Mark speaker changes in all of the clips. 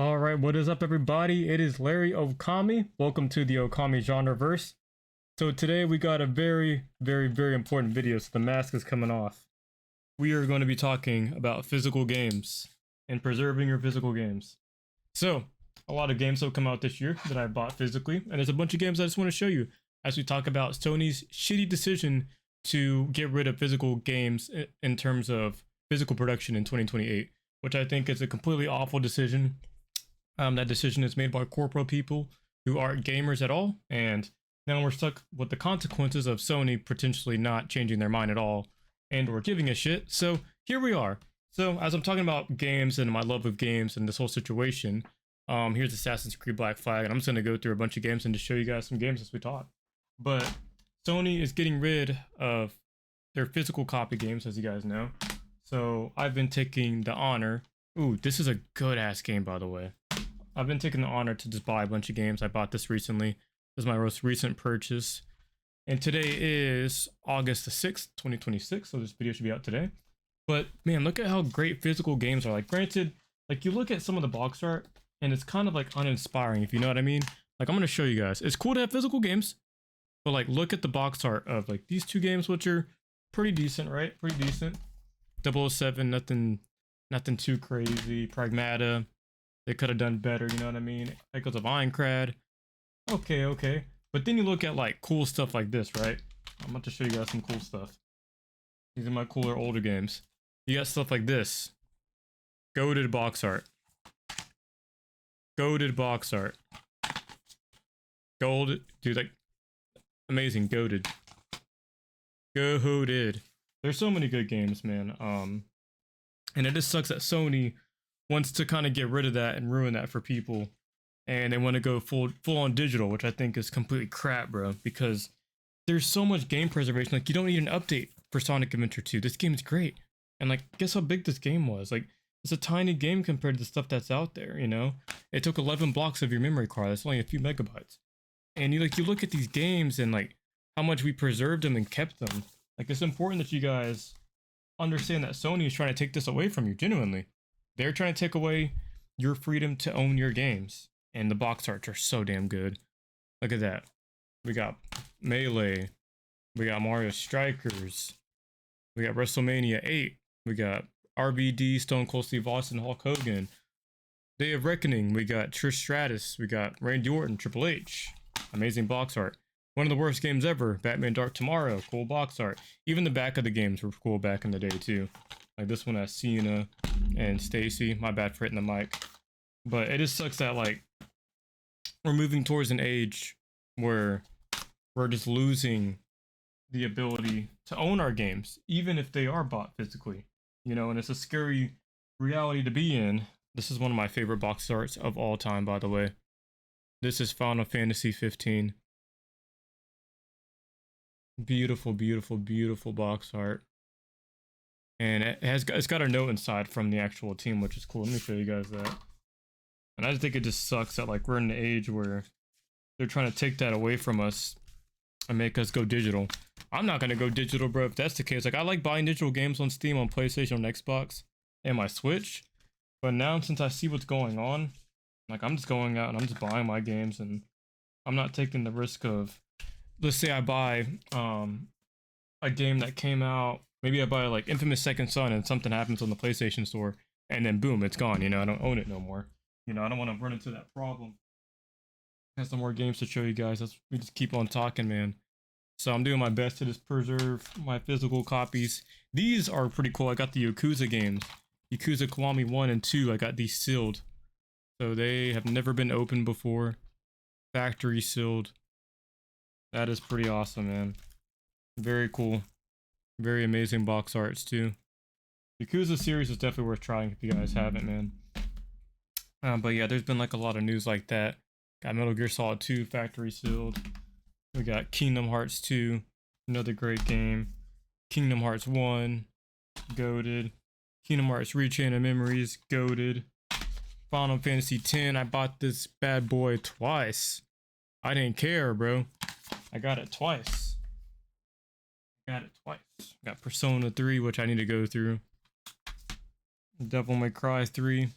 Speaker 1: All right, what is up, everybody? It is Larry Okami. Welcome to the Okami GenreVerse. So today we got a very important video. So the mask is coming off. We are going to be talking about physical games and preserving your physical games. So a lot of games have come out this year that I bought physically, and there's a bunch of games I just want to show you as we talk about Sony's shitty decision to get rid of physical games in terms of physical production in 2028, which I think is a completely awful decision. That decision is made by corporate people who aren't gamers at all, and now we're stuck with the consequences of Sony potentially not changing their mind at all and or giving a shit. So here we are. So as I'm talking about games and my love of games and this whole situation, here's Assassin's Creed Black Flag, and I'm just going to go through a bunch of games and just show you guys some games as we talk. But Sony is getting rid of their physical copy games, as you guys know. So I've been taking the honor. Ooh, this is a good ass game, by the way. I've been taking the honor to just buy a bunch of games. I bought this recently. This is my most recent purchase. And today is August the 6th, 2026. So this video should be out today. But man, look at how great physical games are. Like, granted, like you look at some of the box art and it's kind of like uninspiring, if you know what I mean. Like, I'm going to show you guys. It's cool to have physical games, but like look at the box art of like these two games, which are pretty decent, right? Pretty decent. 007, nothing too crazy. Pragmata. They could have done better, you know what I mean? Echoes of Aincrad. Okay. But then you look at like cool stuff like this, right? I'm about to show you guys some cool stuff. These are my cooler older games. You got stuff like this. Goated box art. Goated box art. Gold, dude, like amazing. Goated. Goated. There's so many good games, man. And it just sucks that Sony wants to kind of get rid of that and ruin that for people, and they want to go full on digital, which I think is completely crap, bro, because there's so much game preservation. Like, you don't need an update for Sonic Adventure 2. This game is great, and like, guess how big this game was? Like, it's a tiny game compared to the stuff that's out there, you know? It took 11 blocks of your memory card. That's only a few megabytes. And you look at these games and like how much we preserved them and kept them. Like, it's important that you guys understand that Sony is trying to take this away from you, genuinely. They're trying to take away your freedom to own your games. And the box arts are so damn good. Look at that. We got Melee. We got Mario Strikers. We got WrestleMania 8. We got RVD, Stone Cold Steve Austin, Hulk Hogan. Day of Reckoning. We got Trish Stratus. We got Randy Orton, Triple H. Amazing box art. One of the worst games ever. Batman Dark Tomorrow. Cool box art. Even the back of the games were cool back in the day too. Like this one has Cena and Stacy. My bad for hitting the mic. But it just sucks that like we're moving towards an age where we're just losing the ability to own our games, even if they are bought physically. You know, and it's a scary reality to be in. This is one of my favorite box arts of all time, by the way. This is Final Fantasy 15. Beautiful box art. And it's got a note inside from the actual team, which is cool. Let me show you guys that. And I just think it just sucks that like we're in an age where they're trying to take that away from us and make us go digital. I'm not gonna go digital, bro, if that's the case. Like, I like buying digital games on Steam, on PlayStation, on Xbox, and my Switch. But now, since I see what's going on, like, I'm just going out and I'm just buying my games, and I'm not taking the risk of, let's say I buy a game that came out. Maybe I buy like Infamous Second Son and something happens on the PlayStation Store and then boom, it's gone. You know, I don't own it no more. You know, I don't want to run into that problem. I have some more games to show you guys. We just keep on talking, man. So I'm doing my best to just preserve my physical copies. These are pretty cool. I got the Yakuza games. Yakuza Kiwami 1 and 2. I got these sealed. So they have never been opened before. Factory sealed. That is pretty awesome, man. Very cool. Very amazing box arts too. Yakuza series is definitely worth trying if you guys haven't, man. But yeah, there's been like a lot of news like that. Got Metal Gear Solid 2 factory sealed. We got Kingdom Hearts 2, another great game. Kingdom Hearts 1, goated. Kingdom Hearts Rechain of Memories, goated. Final Fantasy 10, I bought this bad boy twice. I didn't care, bro. I got it twice. Got Persona 3, which I need to go through. Devil May Cry 3.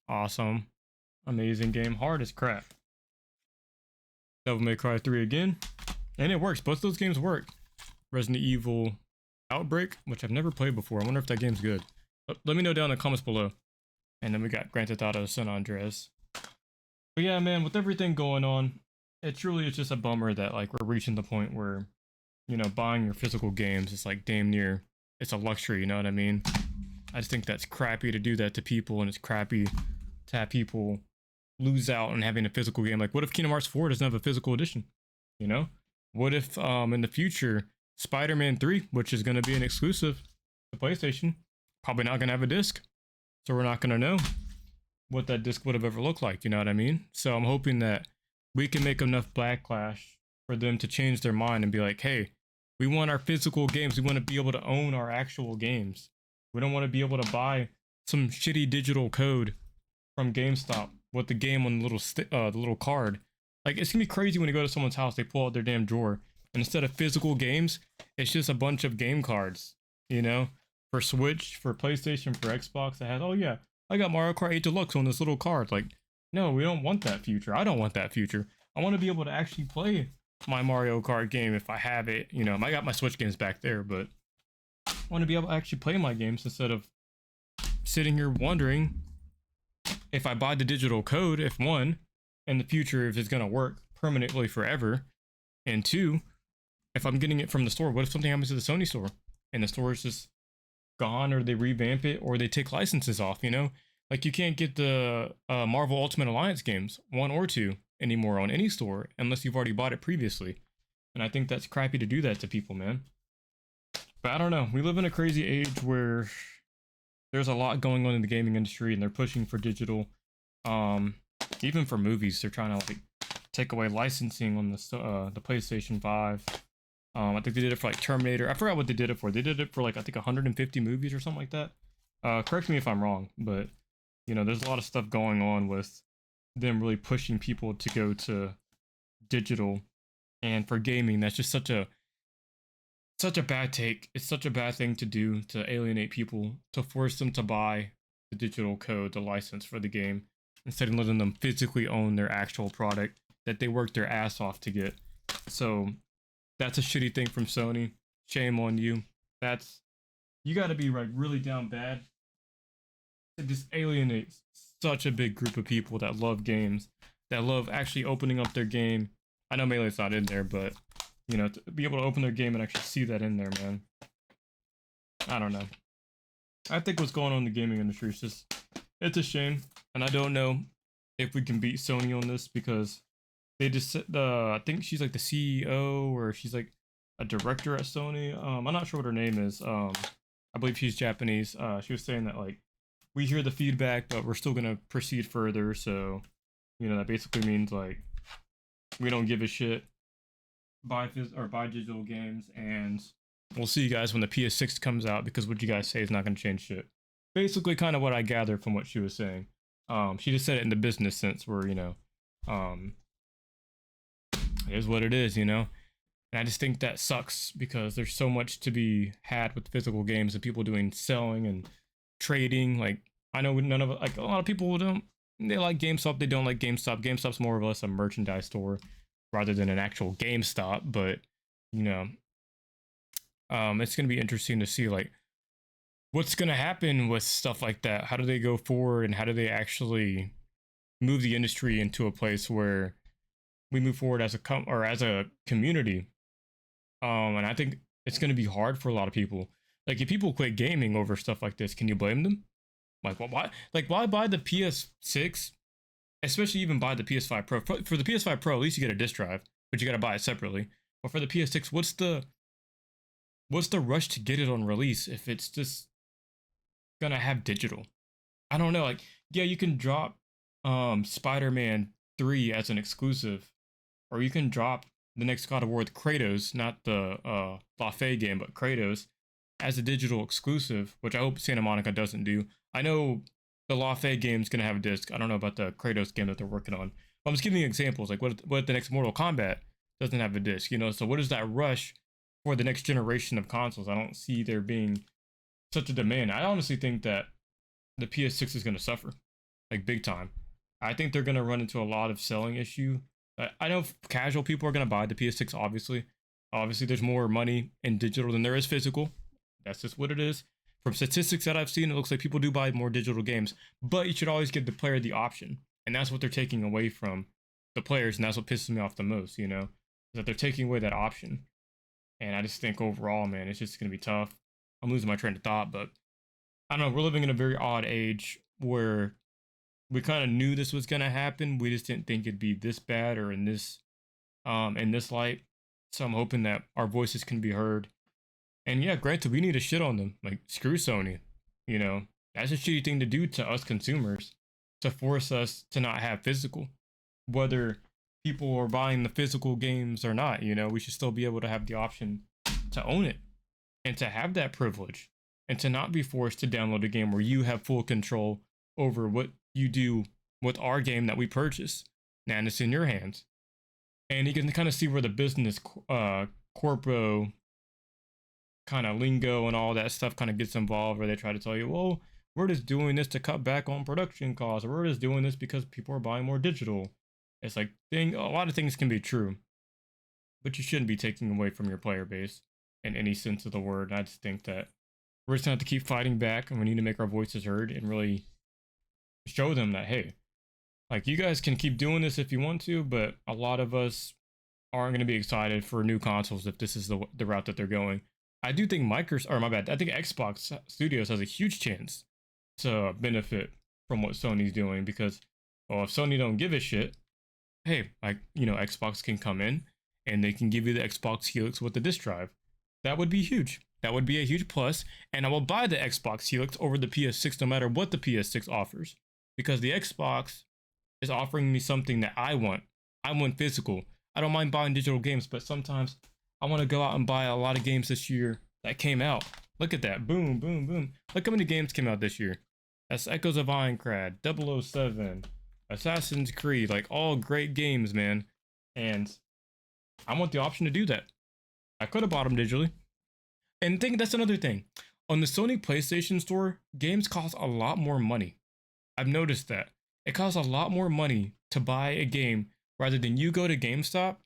Speaker 1: Awesome. Amazing game. Hard as crap. Devil May Cry 3 again. And it works. Both those games work. Resident Evil Outbreak, which I've never played before. I wonder if that game's good. Let me know down in the comments below. And then we got Grand Theft Auto San Andreas. But yeah, man, with everything going on, it's just a bummer that like we're reaching the point where, you know, buying your physical games is like damn near, it's a luxury, you know what I mean? I just think that's crappy to do that to people, and it's crappy to have people lose out on having a physical game. Like, what if Kingdom Hearts 4 doesn't have a physical edition? You know? What if in the future, Spider-Man 3, which is going to be an exclusive to PlayStation, probably not going to have a disc. So we're not going to know what that disc would have ever looked like, you know what I mean? So I'm hoping that we can make enough backlash for them to change their mind and be like, hey, we want our physical games. We want to be able to own our actual games. We don't want to be able to buy some shitty digital code from GameStop with the game on the little card. Like, it's gonna be crazy when you go to someone's house, they pull out their damn drawer, and instead of physical games, it's just a bunch of game cards, you know, for Switch, for PlayStation, for Xbox. That has, oh yeah, I got Mario Kart 8 Deluxe on this little card. Like, no, we don't want that future. I don't want that future. I want to be able to actually play my Mario Kart game if I have it. You know, I got my Switch games back there, but I want to be able to actually play my games instead of sitting here wondering if I buy the digital code, if one, in the future, if it's going to work permanently forever, and two, if I'm getting it from the store, what if something happens to the Sony store and the store is just gone, or they revamp it, or they take licenses off, you know? Like, you can't get the Marvel Ultimate Alliance games, 1 or 2, anymore on any store unless you've already bought it previously. And I think that's crappy to do that to people, man. But I don't know. We live in a crazy age where there's a lot going on in the gaming industry, and they're pushing for digital. Even for movies, they're trying to like take away licensing on the PlayStation 5. I think they did it for like Terminator. I forgot what they did it for. They did it for like, I think 150 movies or something like that. Correct me if I'm wrong, but you know, there's a lot of stuff going on with them really pushing people to go to digital. And for gaming, that's just such a bad take. It's such a bad thing to do, to alienate people, to force them to buy the digital code, the license for the game, instead of letting them physically own their actual product that they worked their ass off to get. So that's a shitty thing from Sony. Shame on you. You got to be like really down bad. It just alienates such a big group of people that love games, that love actually opening up their game. I know Melee's not in there, but you know, to be able to open their game and actually see that in there, man. I don't know. I think what's going on in the gaming industry is just, it's a shame. And I don't know if we can beat Sony on this, because they just, I think she's like the CEO, or she's like a director at Sony. I'm not sure what her name is. I believe she's Japanese. She was saying that like, we hear the feedback, but we're still going to proceed further. So, you know, that basically means like, we don't give a shit. Buy digital games, and we'll see you guys when the PS6 comes out, because what you guys say is not going to change shit. Basically, kind of what I gathered from what she was saying. She just said it in the business sense, where, you know, it is what it is, you know. And I just think that sucks, because there's so much to be had with physical games, and people doing selling and trading. Like, I know none of, like, a lot of people don't, they like GameStop, they don't like GameStop. GameStop's more or less a merchandise store rather than an actual GameStop. But, you know, it's going to be interesting to see like what's going to happen with stuff like that. How do they go forward, and how do they actually move the industry into a place where we move forward as a community. And I think it's going to be hard for a lot of people. Like, if people quit gaming over stuff like this, can you blame them? Like, why? Like, why buy the PS6? Especially even buy the PS5 Pro. For the PS5 Pro, at least you get a disc drive, but you got to buy it separately. But for the PS6, what's the rush to get it on release if it's just gonna have digital? I don't know. Like, yeah, you can drop Spider-Man 3 as an exclusive, or you can drop the next God of War with Kratos, not the Lafay game, but Kratos, as a digital exclusive, which I hope Santa Monica doesn't do. I know the Lafay game's gonna have a disc. I don't know about the Kratos game that they're working on. But I'm just giving you examples. Like, what if the next Mortal Kombat doesn't have a disc? You know, so what is that rush for the next generation of consoles? I don't see there being such a demand. I honestly think that the PS6 is gonna suffer, like, big time. I think they're gonna run into a lot of selling issue. I know casual people are gonna buy the PS6. Obviously, there's more money in digital than there is physical. That's just what it is. From statistics that I've seen, it looks like people do buy more digital games, but you should always give the player the option, and that's what they're taking away from the players, and that's what pisses me off the most. Is that they're taking away that option, and I just think overall, man, it's just gonna be tough. I'm losing my train of thought, but I don't know. We're living in a very odd age where we kind of knew this was gonna happen. We just didn't think it'd be this bad or in this light. So I'm hoping that our voices can be heard. And yeah, granted, we need to shit on them. Like, screw Sony. That's a shitty thing to do to us consumers, to force us to not have physical. Whether people are buying the physical games or not, we should still be able to have the option to own it and to have that privilege and to not be forced to download a game where you have full control over what you do with our game that we purchase. And it's in your hands. And you can kind of see where the business corpo kind of lingo and all that stuff kind of gets involved, where they try to tell you, well, we're just doing this to cut back on production costs, or we're just doing this because people are buying more digital. It's like, a lot of things can be true, but you shouldn't be taking away from your player base in any sense of the word. I just think that we're just gonna have to keep fighting back, and we need to make our voices heard and really show them that, hey, like, you guys can keep doing this if you want to, but a lot of us aren't going to be excited for new consoles if this is the route that they're going. I do think I think Xbox Studios has a huge chance to benefit from what Sony's doing, because, well, if Sony don't give a shit, hey, Xbox can come in and they can give you the Xbox Helix with the disk drive. That would be huge. That would be a huge plus, and I will buy the Xbox Helix over the PS6 no matter what the PS6 offers, because the Xbox is offering me something that I want. I want physical. I don't mind buying digital games, but sometimes I want to go out and buy a lot of games this year that came out. Look at that. Boom, boom, boom. Look how many games came out this year. That's Echoes of Aincrad, 007, Assassin's Creed, like, all great games, man. And I want the option to do that. I could have bought them digitally. And that's another thing. On the Sony PlayStation Store, games cost a lot more money. I've noticed that. It costs a lot more money to buy a game rather than you go to GameStop,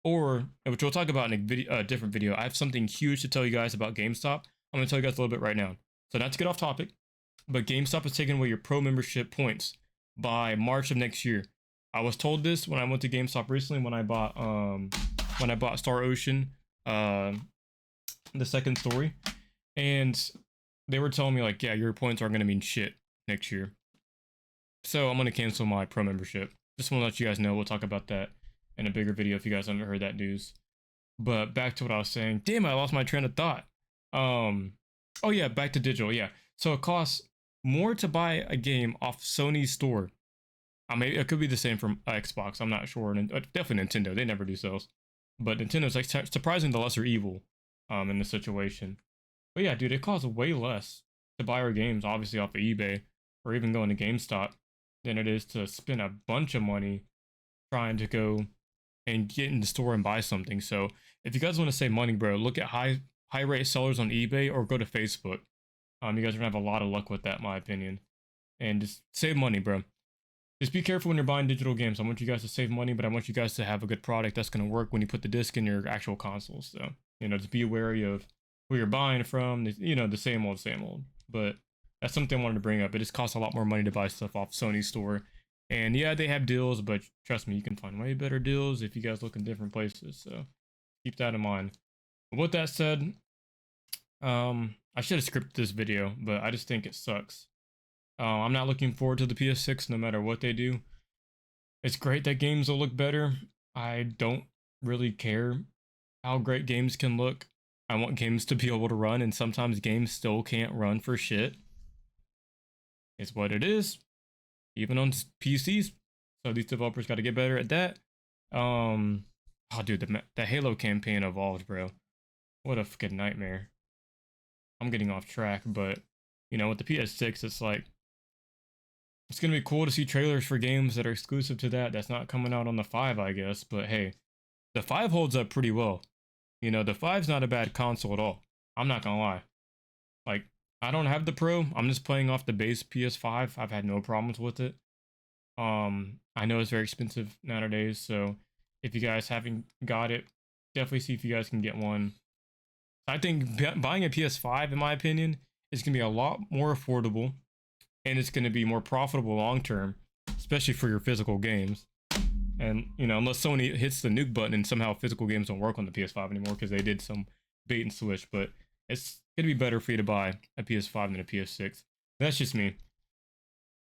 Speaker 1: or, which we'll talk about in a different video. I have something huge to tell you guys about GameStop. I'm going to tell you guys a little bit right now. So, not to get off topic, but GameStop is taking away your pro membership points by March of next year. I was told this when I went to GameStop recently when I bought Star Ocean, the second story, and they were telling me, like, yeah, your points aren't going to mean shit next year. So I'm going to cancel my pro membership. Just want to let you guys know. We'll talk about that in a bigger video if you guys haven't heard that news. But back to what I was saying. Damn, I lost my train of thought. Oh yeah, back to digital. Yeah. So it costs more to buy a game off Sony's store. I mean, it could be the same from Xbox. I'm not sure. Definitely Nintendo. They never do sales. But Nintendo's like surprisingly the lesser evil in this situation. But yeah, dude, it costs way less to buy our games, obviously, off of eBay or even going to GameStop, than it is to spend a bunch of money trying to go and get in the store and buy something. So if you guys want to save money, bro, look at high rate sellers on eBay or go to Facebook. You guys are gonna have a lot of luck with that, in my opinion. And just save money, bro. Just be careful when you're buying digital games. I want you guys to save money, but I want you guys to have a good product that's gonna work when you put the disc in your actual consoles. So, just be wary of who you're buying from. The same old. But that's something I wanted to bring up. It just costs a lot more money to buy stuff off Sony's store. And yeah, they have deals, but trust me, you can find way better deals if you guys look in different places. So keep that in mind. But with that said, I should have scripted this video, but I just think it sucks. I'm not looking forward to the PS6 no matter what they do. It's great that games will look better. I don't really care how great games can look. I want games to be able to run, and sometimes games still can't run for shit. It's what it is, even on PCs. So these developers got to get better at that. Oh, dude, the Halo campaign evolved, bro. What a fucking nightmare. I'm getting off track, but with the PS6, it's like, it's gonna be cool to see trailers for games that are exclusive to that. That's not coming out on the 5, I guess. But hey, the 5 holds up pretty well. The 5's not a bad console at all. I'm not gonna lie. Like, I don't have the Pro. I'm just playing off the base PS5. I've had no problems with it. I know it's very expensive nowadays, so if you guys haven't got it, definitely see if you guys can get one. I think buying a PS5, in my opinion, is going to be a lot more affordable, and it's going to be more profitable long term, especially for your physical games. And unless Sony hits the nuke button and somehow physical games don't work on the PS5 anymore because they did some bait and switch, but it's going to be better for you to buy a PS5 than a PS6. That's just me.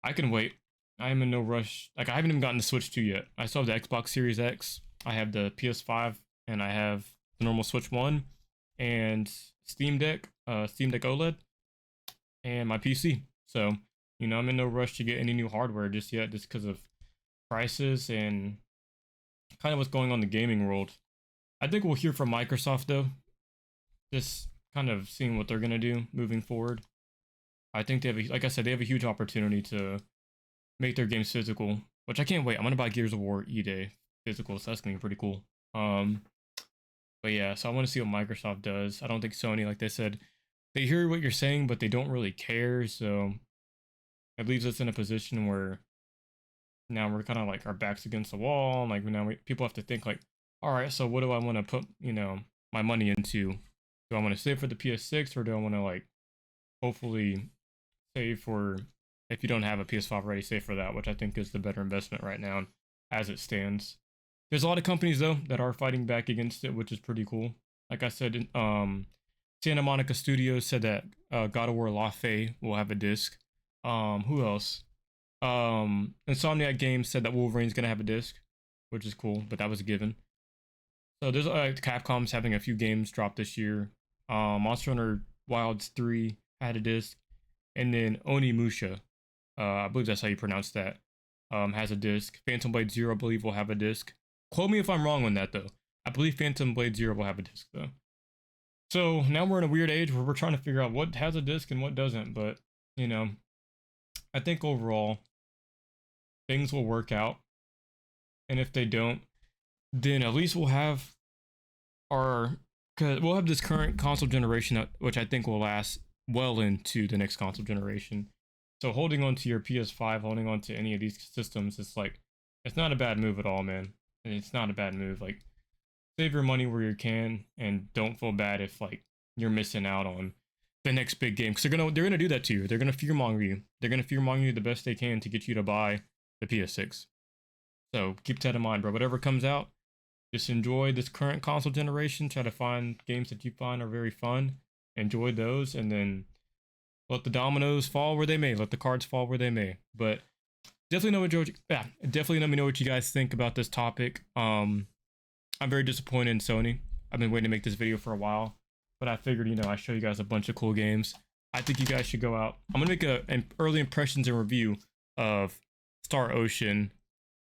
Speaker 1: I can wait. I am in no rush. Like, I haven't even gotten the Switch 2 yet. I still have the Xbox Series X. I have the PS5, and I have the normal Switch 1 and Steam Deck OLED, and my PC. So, I'm in no rush to get any new hardware just yet, just because of prices and kind of what's going on in the gaming world. I think we'll hear from Microsoft, though. Just kind of seeing what they're going to do moving forward. I think they have, like I said, they have a huge opportunity to make their games physical, which I can't wait. I'm gonna buy Gears of War E-Day physical, so that's gonna be pretty cool. But yeah, so I want to see what Microsoft does. I don't think Sony, like they said, they hear what you're saying, but they don't really care. So it leaves us in a position where now we're kind of like our backs against the wall. Like now people have to think like, all right, so what do I want to put, my money into? Do I want to save for the PS6, or do I want to like hopefully save for, if you don't have a PS5 already, save for that, which I think is the better investment right now as it stands. There's a lot of companies though that are fighting back against it, which is pretty cool. Like I said, Santa Monica Studios said that God of War La Fey will have a disc. Who else? Insomniac Games said that Wolverine's gonna have a disc, which is cool, but that was a given. So there's Capcom's having a few games drop this year. Monster Hunter Wilds 3 had a disc, and then Onimusha, I believe that's how you pronounce that, has a disc. Phantom Blade Zero, I believe, will have a disc. Quote me if I'm wrong on that, though. I believe Phantom Blade Zero will have a disc, though. So now we're in a weird age where we're trying to figure out what has a disc and what doesn't, but, I think overall, things will work out. And if they don't, then at least we'll have because we'll have this current console generation, which I think will last well into the next console generation. So holding on to your PS5, holding on to any of these systems, it's not a bad move at all, man. And it's not a bad move. Like, save your money where you can, and don't feel bad if like you're missing out on the next big game, because they're gonna do that to you. They're gonna fearmonger you. They're gonna fearmonger you the best they can to get you to buy the PS6. So keep that in mind, bro. Whatever comes out, just enjoy this current console generation. Try to find games that you find are very fun. Enjoy those, and then let the dominoes fall where they may. Let the cards fall where they may. But definitely definitely let me know what you guys think about this topic. I'm very disappointed in Sony. I've been waiting to make this video for a while, but I figured, I show you guys a bunch of cool games. I think you guys should go out. I'm gonna make an early impressions and review of Star Ocean,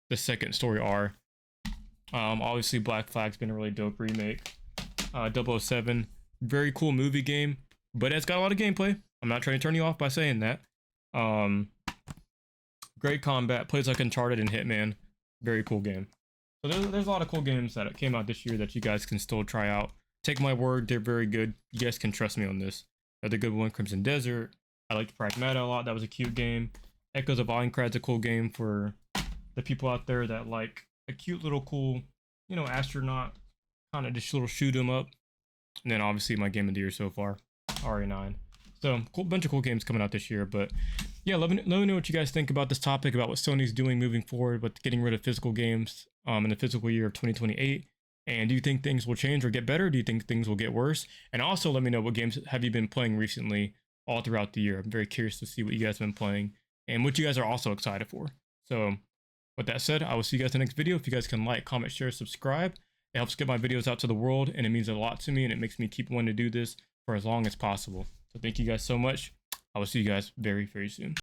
Speaker 1: the second story R. Obviously Black Flag's been a really dope remake. 007, very cool movie game, but it's got a lot of gameplay. I'm not trying to turn you off by saying that. Great combat, plays like Uncharted and Hitman. Very cool game. So there's a lot of cool games that came out this year that you guys can still try out. Take my word, they're very good. You guys can trust me on this. Another good one, Crimson Desert. I liked Pragmata a lot. That was a cute game. Echoes of Aincrad's a cool game for the people out there that like a cute little cool, astronaut kind of just little shoot 'em up. And then obviously my game of the year so far, RE9. So cool, bunch of cool games coming out this year. But yeah, let me know what you guys think about this topic, about what Sony's doing moving forward with getting rid of physical games in the physical year of 2028. And do you think things will change or get better? Do you think things will get worse? And also let me know what games have you been playing recently all throughout the year. I'm very curious to see what you guys have been playing and what you guys are also excited for. So with that said, I will see you guys in the next video. If you guys can like, comment, share, subscribe, it helps get my videos out to the world, and it means a lot to me, and it makes me keep wanting to do this for as long as possible. So thank you guys so much. I will see you guys very, very soon.